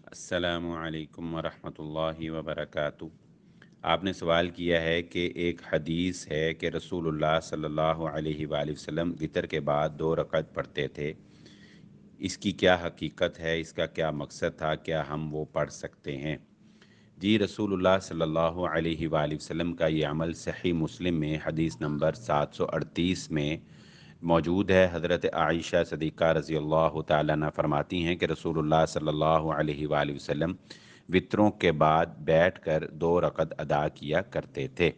अस्सलामु अलैकुम वरहमतुल्लाहि वबरकातुह। आपने सवाल किया है कि एक हदीस है कि रसूलुल्लाह सल्लल्लाहु अलैहि वसल्लम वितर के बाद 2 रकअत पढ़ते थे। इसकी क्या हकीकत है, इसका क्या मकसद था, क्या हम वो पढ़ सकते हैं? जी, रसूलुल्लाह सल्लल्लाहु अलैहि वसल्लम का ये अमल सही मुस्लिम में हदीस नंबर 738 में मौजूद है। हज़रत आयशा सदीक़ा रज़ी अल्लाह तआला अन्हा फरमाती हैं कि रसूलुल्लाह सल्लल्लाहु अलैहि वसल्लम वित्रों के बाद बैठकर 2 रकअत अदा किया करते थे।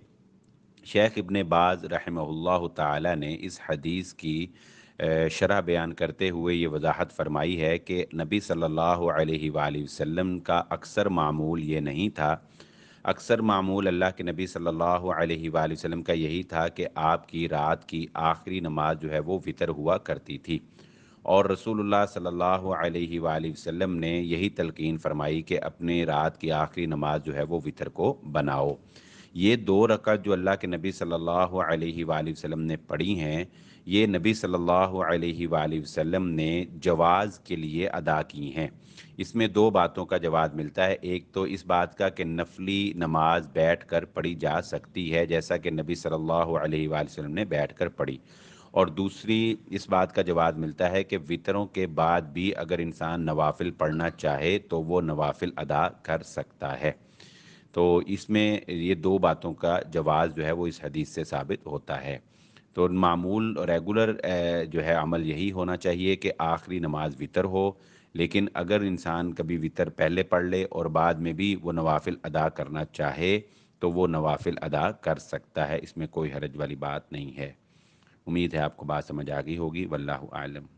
शेख इब्न बाज़ रहमहुल्लाह ताला ने इस हदीस की शरह बयान करते हुए ये वजाहत फरमाई है कि नबी सल्लल्लाहु अलैहि वसल्लम का अक्सर मामूल ये नहीं था। अक्सर मामूल अल्लाह के नबी सल्लल्लाहु अलैहि वसल्लम का यही था कि आपकी रात की आखिरी नमाज जो है वो वितर हुआ करती थी, और रसूलुल्लाह सल्लल्लाहु अलैहि वसल्लम ने यही तलकीन फरमाई कि अपने रात की आखिरी नमाज जो है वो वितर को बनाओ। ये 2 रकात जो अल्लाह के नबी सल्लल्लाहु अलैहि वसल्लम ने पढ़ी हैं, ये नबी सल्लल्लाहु अलैहि वसल्लम ने जवाज़ के लिए अदा की हैं। इसमें 2 बातों का जवाब मिलता है। एक तो इस बात का कि नफली नमाज बैठकर पढ़ी जा सकती है, जैसा कि नबी सल्लल्लाहु अलैहि वसल्लम ने बैठकर पढ़ी, और दूसरी इस बात का जवाब मिलता है कि वितरों के बाद भी अगर इंसान नवाफिल पढ़ना चाहे तो वो नवाफिल अदा कर सकता है। तो इसमें ये 2 बातों का जवाज़ जो है वो इस हदीस से साबित होता है। तो मामूल रेगुलर जो है अमल यही होना चाहिए कि आखिरी नमाज वितर हो, लेकिन अगर इंसान कभी वितर पहले पढ़ ले और बाद में भी वो नवाफिल अदा करना चाहे तो वो नवाफिल अदा कर सकता है, इसमें कोई हरज वाली बात नहीं है। उम्मीद है आपको बात समझ आ गई होगी। वल्लाहु आलम।